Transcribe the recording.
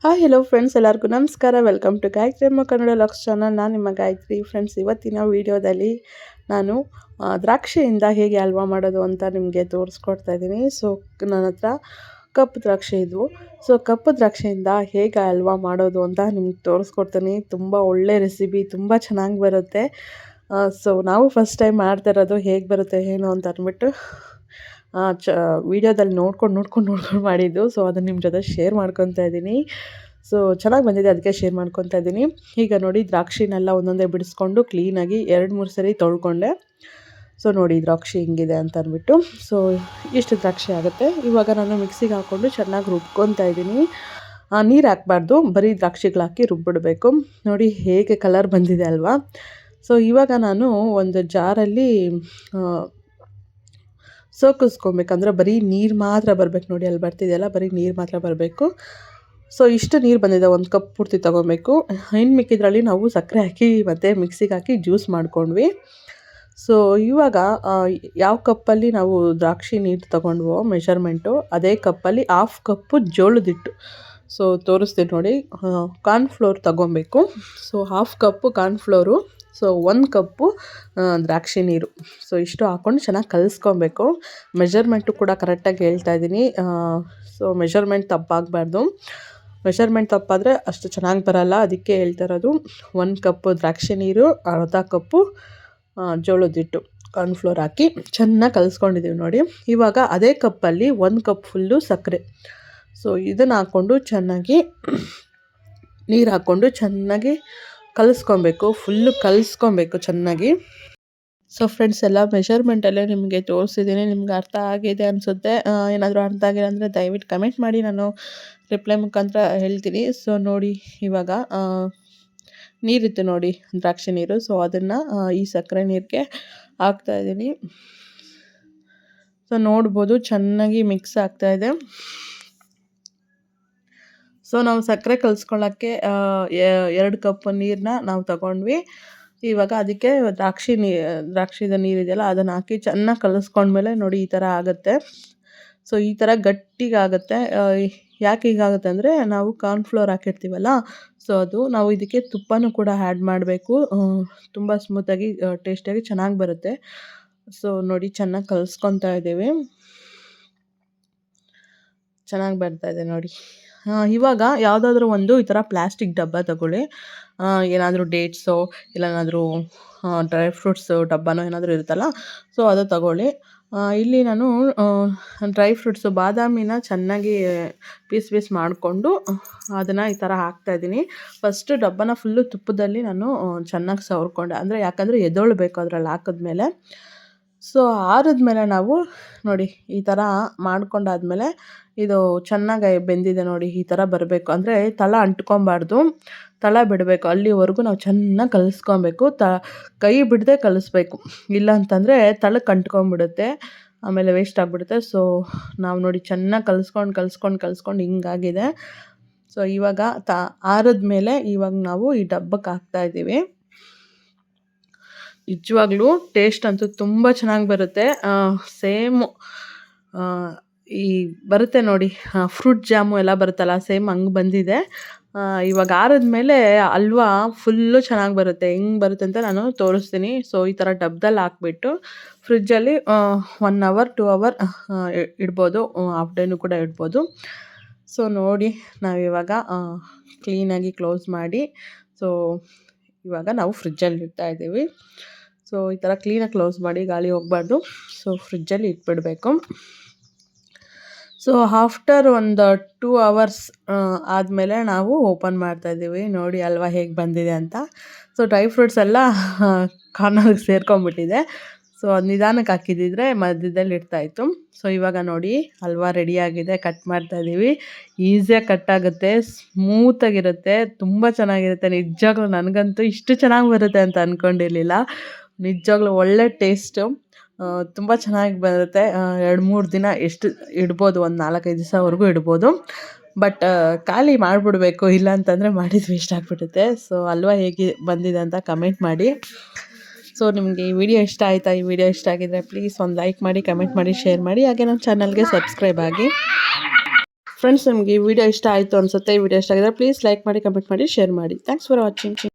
Hi hello friends, ಎಲ್ಲರಿಗೂ ನಮಸ್ಕಾರ. Welcome to Gayatri ಅಮ್ಮ ಕನ್ನಡ ಲಾಕ್ಸ್ ಚಾನಲ್. ನಾನು ನಿಮ್ಮ ಗಾಯತ್ರಿ. ಫ್ರೆಂಡ್ಸ್, ಇವತ್ತಿನ ವಿಡಿಯೋದಲ್ಲಿ ನಾನು ದ್ರಾಕ್ಷಿಯಿಂದ ಹೇಗೆ ಹಲ್ವಾ ಮಾಡೋದು ಅಂತ ನಿಮಗೆ ತೋರಿಸ್ಕೊಡ್ತಾ ಇದ್ದೀನಿ. ಸೊ ನನ್ನ ಹತ್ರ ಕಪ್ಪು ದ್ರಾಕ್ಷಿ ಇದ್ವು. ಸೊ ಕಪ್ಪು ದ್ರಾಕ್ಷಿಯಿಂದ ಹೇಗೆ ಹಲ್ವಾ ಮಾಡೋದು ಅಂತ ನಿಮ್ಗೆ ತೋರಿಸ್ಕೊಡ್ತೀನಿ. ತುಂಬ ಒಳ್ಳೆ ರೆಸಿಪಿ, ತುಂಬ ಚೆನ್ನಾಗಿ ಬರುತ್ತೆ. ಸೊ ನಾವು ಫಸ್ಟ್ ಟೈಮ್ ಮಾಡ್ತಾ ಇರೋದು, ಹೇಗೆ ಬರುತ್ತೆ ಏನು ಅಂತ ಅಂದ್ಬಿಟ್ಟು ವೀಡಿಯೋದಲ್ಲಿ ನೋಡ್ಕೊಂಡು ಮಾಡಿದ್ದು. ಸೊ ಅದನ್ನು ನಿಮ್ಮ ಜೊತೆ ಶೇರ್ ಮಾಡ್ಕೊತಾ ಇದ್ದೀನಿ. ಸೊ ಚೆನ್ನಾಗಿ ಬಂದಿದೆ, ಅದಕ್ಕೆ ಶೇರ್ ಮಾಡ್ಕೊತಾ ಇದ್ದೀನಿ. ಈಗ ನೋಡಿ, ದ್ರಾಕ್ಷಿನೆಲ್ಲ ಒಂದೊಂದೇ ಬಿಡಿಸ್ಕೊಂಡು ಕ್ಲೀನಾಗಿ 2-3 ಸರಿ ತೊಳ್ಕೊಂಡೆ. ಸೊ ನೋಡಿ ದ್ರಾಕ್ಷಿ ಹಿಂಗಿದೆ ಅಂತ ಅಂದ್ಬಿಟ್ಟು. ಸೊ ಇಷ್ಟು ದ್ರಾಕ್ಷಿ ಆಗುತ್ತೆ. ಇವಾಗ ನಾನು ಮಿಕ್ಸಿಗೆ ಹಾಕ್ಕೊಂಡು ಚೆನ್ನಾಗಿ ರುಬ್ಕೊತಾ ಇದ್ದೀನಿ. ನೀರು ಹಾಕಬಾರ್ದು, ಬರೀ ದ್ರಾಕ್ಷಿಗಳು ಹಾಕಿ ರುಬ್ಬಿಡಬೇಕು. ನೋಡಿ ಹೇಗೆ ಕಲರ್ ಬಂದಿದೆ ಅಲ್ವಾ. ಸೊ ಇವಾಗ ನಾನು ಒಂದು ಜಾರಲ್ಲಿ ಸೋಕಿಸ್ಕೊಬೇಕಂದ್ರೆ ಬರೀ ನೀರು ಮಾತ್ರ ಬರಬೇಕು. ನೋಡಿ ಅಲ್ಲಿ ಬರ್ತಿದೆಯಲ್ಲ, ಬರೀ ನೀರು ಮಾತ್ರ ಬರಬೇಕು. ಸೊ ಇಷ್ಟು ನೀರು ಬಂದಿದೆ, ಒಂದು ಕಪ್ ಪೂರ್ತಿ ತೊಗೊಬೇಕು. ಇನ್ನು ಮಿಕ್ಕಿದ್ರಲ್ಲಿ ನಾವು ಸಕ್ಕರೆ ಹಾಕಿ ಮತ್ತು ಮಿಕ್ಸಿಗೆ ಹಾಕಿ ಜ್ಯೂಸ್ ಮಾಡ್ಕೊಂಡ್ವಿ. ಸೊ ಇವಾಗ ಯಾವ ಕಪ್ಪಲ್ಲಿ ನಾವು ದ್ರಾಕ್ಷಿ ನೀರು ತೊಗೊಂಡ್ವೋ ಮೆಷರ್ಮೆಂಟು, ಅದೇ ಕಪ್ಪಲ್ಲಿ 1/2 ಕಪ್ಪು ಜೋಳದ ಹಿಟ್ಟು. ಸೊ ತೋರಿಸ್ತೀನಿ ನೋಡಿ. ಕಾರ್ನ್ಫ್ಲೋರ್ ತೊಗೊಬೇಕು. ಸೊ 1/2 ಕಪ್ಪು ಕಾರ್ನ್ಫ್ಲೋರು. ಸೊ 1 ಕಪ್ಪು ದ್ರಾಕ್ಷಿ ನೀರು. ಸೊ ಇಷ್ಟು ಹಾಕ್ಕೊಂಡು ಚೆನ್ನಾಗಿ ಕಲಿಸ್ಕೊಬೇಕು. ಮೆಷರ್ಮೆಂಟು ಕೂಡ ಕರೆಕ್ಟಾಗಿ ಹೇಳ್ತಾ ಇದ್ದೀನಿ. ಸೊ ಮೆಷರ್ಮೆಂಟ್ ತಪ್ಪಾಗಬಾರ್ದು. ಮೆಷರ್ಮೆಂಟ್ ತಪ್ಪಾದರೆ ಅಷ್ಟು ಚೆನ್ನಾಗಿ ಬರೋಲ್ಲ, ಅದಕ್ಕೆ ಹೇಳ್ತಾ ಇರೋದು. 1 ಕಪ್ಪು ದ್ರಾಕ್ಷಿ ನೀರು, ಅರ್ಧ ಕಪ್ಪು ಜೋಳದ ಹಿಟ್ಟು, ಕಾರ್ನ್ಫ್ಲೋರ್ ಹಾಕಿ ಚೆನ್ನಾಗಿ ಕಲಿಸ್ಕೊಂಡಿದ್ದೀವಿ ನೋಡಿ. ಇವಾಗ ಅದೇ ಕಪ್ಪಲ್ಲಿ 1 ಕಪ್ ಫುಲ್ಲು ಸಕ್ಕರೆ. ಸೊ ಇದನ್ನು ಹಾಕ್ಕೊಂಡು ಚೆನ್ನಾಗಿ ನೀರು ಹಾಕ್ಕೊಂಡು ಚೆನ್ನಾಗಿ ಕಲಿಸ್ಕೊಬೇಕು. ಫುಲ್ಲು ಕಲಿಸ್ಕೊಬೇಕು ಚೆನ್ನಾಗಿ. ಸೊ ಫ್ರೆಂಡ್ಸ್, ಎಲ್ಲ ಮೆಷರ್ಮೆಂಟಲ್ಲೇ ನಿಮಗೆ ತೋರಿಸಿದ್ದೀನಿ. ನಿಮ್ಗೆ ಅರ್ಥ ಆಗಿದೆ ಅನಿಸುತ್ತೆ. ಏನಾದರೂ ಅರ್ಥ ಆಗಿಲ್ಲ ಅಂದರೆ ದಯವಿಟ್ಟು ಕಮೆಂಟ್ ಮಾಡಿ, ನಾನು ರಿಪ್ಲೈ ಮುಖಾಂತರ ಹೇಳ್ತೀನಿ. ಸೊ ನೋಡಿ, ಇವಾಗ ನೀರಿತ್ತು ನೋಡಿ, ದ್ರಾಕ್ಷಿ ನೀರು. ಸೊ ಅದನ್ನು ಈ ಸಕ್ಕರೆ ನೀರಿಗೆ ಹಾಕ್ತಾಯಿದ್ದೀನಿ. ಸೊ ನೋಡ್ಬೋದು ಚೆನ್ನಾಗಿ ಮಿಕ್ಸ್ ಆಗ್ತಾಯಿದೆ. ಸೊ ನಾವು ಸಕ್ಕರೆ ಕಲಿಸ್ಕೊಳ್ಳೋಕ್ಕೆ 2 ಕಪ್ ನೀರನ್ನ ನಾವು ತಗೊಂಡ್ವಿ. ಇವಾಗ ಅದಕ್ಕೆ ದ್ರಾಕ್ಷಿದ ನೀರಿದೆಯಲ್ಲ ಅದನ್ನು ಹಾಕಿ ಚೆನ್ನಾಗಿ ಕಲಿಸ್ಕೊಂಡ್ಮೇಲೆ ನೋಡಿ ಈ ಥರ ಆಗುತ್ತೆ. ಸೊ ಈ ಥರ ಗಟ್ಟಿಗಾಗುತ್ತೆ. ಯಾಕೆ ಹೀಗಾಗುತ್ತೆ ಅಂದರೆ, ನಾವು ಕಾರ್ನ್ಫ್ಲೋರ್ ಹಾಕಿರ್ತೀವಲ್ಲ, ಸೊ ಅದು ನಾವು ಇದಕ್ಕೆ ತುಪ್ಪನೂ ಕೂಡ ಆ್ಯಡ್ ಮಾಡಬೇಕು. ತುಂಬ ಸ್ಮೂತಾಗಿ ಟೇಸ್ಟಿಯಾಗಿ ಚೆನ್ನಾಗಿ ಬರುತ್ತೆ. ಸೊ ನೋಡಿ ಚೆನ್ನಾಗಿ ಕಲಿಸ್ಕೊತಾ ಇದ್ದೀವಿ. ಚೆನ್ನಾಗಿ ಬರ್ತಾಯಿದೆ ನೋಡಿ. ಇವಾಗ ಯಾವುದಾದ್ರೂ ಒಂದು ಈ ಥರ ಪ್ಲಾಸ್ಟಿಕ್ ಡಬ್ಬ ತಗೊಳ್ಳಿ. ಏನಾದರೂ ಡೇಟ್ಸೋ ಇಲ್ಲೇನಾದರೂ ಡ್ರೈ ಫ್ರೂಟ್ಸು ಡಬ್ಬನೋ ಏನಾದರೂ ಇರುತ್ತಲ್ಲ, ಸೊ ಅದು ತಗೊಳ್ಳಿ. ಇಲ್ಲಿ ನಾನು ಡ್ರೈ ಫ್ರೂಟ್ಸು ಬಾದಾಮಿನ ಚೆನ್ನಾಗಿ ಪೀಸ್ ಮಾಡಿಕೊಂಡು ಅದನ್ನು ಈ ಥರ ಹಾಕ್ತಾಯಿದ್ದೀನಿ. ಫಸ್ಟು ಡಬ್ಬನ ಫುಲ್ಲು ತುಪ್ಪದಲ್ಲಿ ನಾನು ಚೆನ್ನಾಗಿ ಸವರ್ಕೊಂಡೆ, ಅಂದರೆ ಯಾಕಂದರೆ ಎದೊಳ್ಬೇಕು ಅದ್ರಲ್ಲಿ ಹಾಕಿದ್ಮೇಲೆ. ಸೊ ಆರಿದ್ಮೇಲೆ ನಾವು ನೋಡಿ ಈ ಥರ ಮಾಡ್ಕೊಂಡಾದ್ಮೇಲೆ ಇದು ಚೆನ್ನಾಗಿ ಬೆಂದಿದೆ ನೋಡಿ, ಈ ಥರ ಬರಬೇಕು. ಅಂದರೆ ತಳ ಅಂಟ್ಕೊಬಾರ್ದು, ತಳ ಬಿಡಬೇಕು. ಅಲ್ಲಿವರೆಗೂ ನಾವು ಚೆನ್ನಾಗಿ ಕಲಿಸ್ಕೊಬೇಕು. ಕೈ ಬಿಡದೆ ಕಲಿಸ್ಬೇಕು, ಇಲ್ಲ ಅಂತಂದರೆ ತಳಕ್ಕೆ ಅಂಟ್ಕೊಂಬಿಡುತ್ತೆ, ಆಮೇಲೆ ವೇಸ್ಟ್ ಆಗಿಬಿಡುತ್ತೆ. ಸೊ ನಾವು ನೋಡಿ ಚೆನ್ನಾಗಿ ಕಲಿಸ್ಕೊಂಡು ಹಿಂಗಾಗಿದೆ. ಸೊ ಇವಾಗ ಆರಿದ್ಮೇಲೆ ಇವಾಗ ನಾವು ಈ ಡಬ್ಬಕ್ಕೆ ಹಾಕ್ತಾಯಿದ್ದೀವಿ. ನಿಜವಾಗ್ಲೂ ಟೇಸ್ಟ್ ಅಂತೂ ತುಂಬ ಚೆನ್ನಾಗಿ ಬರುತ್ತೆ. ಸೇಮು ಈ ಬರುತ್ತೆ ನೋಡಿ, ಫ್ರೂಟ್ ಜಾಮು ಎಲ್ಲ ಬರುತ್ತಲ್ಲ, ಸೇಮ್ ಹಂಗೆ ಬಂದಿದೆ. ಇವಾಗ ಆರಿದ್ಮೇಲೆ ಹಲ್ವಾ ಫುಲ್ಲು ಚೆನ್ನಾಗಿ ಬರುತ್ತೆ. ಹೆಂಗೆ ಬರುತ್ತೆ ಅಂತ ನಾನು ತೋರಿಸ್ತೀನಿ. ಸೊ ಈ ಥರ ಡಬ್ಬದಲ್ಲಿ ಹಾಕ್ಬಿಟ್ಟು ಫ್ರಿಜ್ಜಲ್ಲಿ 1 ಅವರ್ 2 ಅವರ್ ಇಡ್ಬೋದು, ಹಾಫ್ ಡೇನೂ ಕೂಡ ಇಡ್ಬೋದು. ಸೊ ನೋಡಿ, ನಾವಿವಾಗ ಕ್ಲೀನಾಗಿ ಕ್ಲೋಸ್ ಮಾಡಿ, ಸೊ ಇವಾಗ ನಾವು ಫ್ರಿಜ್ಜಲ್ಲಿ ಇಡ್ತಾಯಿದ್ದೀವಿ. ಸೊ ಈ ಥರ ಕ್ಲೀನಾಗಿ ಕ್ಲೋಸ್ ಮಾಡಿ, ಗಾಳಿ ಹೋಗಬಾರ್ದು. ಸೊ ಫ್ರಿಜ್ಜಲ್ಲಿ ಇಟ್ಬಿಡಬೇಕು. ಸೊ ಆಫ್ಟರ್ ಒಂದು 2 ಅವರ್ಸ್ ಆದಮೇಲೆ ನಾವು ಓಪನ್ ಮಾಡ್ತಾಯಿದ್ದೀವಿ. ನೋಡಿ ಹಲ್ವಾ ಹೇಗೆ ಬಂದಿದೆ ಅಂತ. ಸೊ ಡ್ರೈ ಫ್ರೂಟ್ಸ್ ಎಲ್ಲ ಕಾರ್ನರ್ಗೆ ಸೇರ್ಕೊಂಡ್ಬಿಟ್ಟಿದೆ. ಸೊ ಅದು ನಿಧಾನಕ್ಕೆ ಹಾಕಿದ್ದಿದ್ರೆ ಮಧ್ಯದಲ್ಲಿ ಇರ್ತಾಯಿತ್ತು. ಸೊ ಇವಾಗ ನೋಡಿ ಹಲ್ವಾ ರೆಡಿಯಾಗಿದೆ. ಕಟ್ ಮಾಡ್ತಾಯಿದ್ದೀವಿ. ಈಸಿಯಾಗಿ ಕಟ್ ಆಗುತ್ತೆ, ಸ್ಮೂತಾಗಿರುತ್ತೆ, ತುಂಬ ಚೆನ್ನಾಗಿರುತ್ತೆ. ನಿಜವಾಗ್ಲೂ ನನಗಂತೂ ಇಷ್ಟು ಚೆನ್ನಾಗಿ ಬರುತ್ತೆ ಅಂತ ಅಂದ್ಕೊಂಡಿರಲಿಲ್ಲ. ನಿಜವಾಗ್ಲೂ ಒಳ್ಳೆ ಟೇಸ್ಟು, ತುಂಬ ಚೆನ್ನಾಗಿ ಬರುತ್ತೆ. 2-3 ದಿನ ಎಷ್ಟು ಇಡ್ಬೋದು, ಒಂದು 4-5 ದಿವಸವರೆಗೂ ಇಡ್ಬೋದು. ಬಟ್ ಖಾಲಿ ಮಾಡಿಬಿಡ್ಬೇಕು, ಇಲ್ಲ ಅಂತಂದರೆ ಮಾಡಿದ್ದು ವೇಸ್ಟ್ ಆಗಿಬಿಡುತ್ತೆ. ಸೊ ಹಲ್ವಾ ಹೇಗೆ ಬಂದಿದೆ ಅಂತ ಕಮೆಂಟ್ ಮಾಡಿ. ಸೊ ನಿಮಗೆ ಈ ವಿಡಿಯೋ ಇಷ್ಟ ಆಯಿತಾ? ಈ ವಿಡಿಯೋ ಇಷ್ಟ ಆಗಿದ್ದರೆ ಪ್ಲೀಸ್ ಒಂದು ಲೈಕ್ ಮಾಡಿ, ಕಮೆಂಟ್ ಮಾಡಿ, ಶೇರ್ ಮಾಡಿ, ಹಾಗೆ ನಮ್ಮ ಚಾನಲ್ಗೆ ಸಬ್ಸ್ಕ್ರೈಬ್ ಆಗಿ. ಫ್ರೆಂಡ್ಸ್, ನಿಮಗೆ ಈ ವಿಡಿಯೋ ಇಷ್ಟ ಆಯಿತು ಅನಿಸುತ್ತೆ. ಈ ವಿಡಿಯೋ ಇಷ್ಟ ಆಗಿದ್ರೆ ಪ್ಲೀಸ್ ಲೈಕ್ ಮಾಡಿ, ಕಮೆಂಟ್ ಮಾಡಿ, ಶೇರ್ ಮಾಡಿ. Thanks for watching.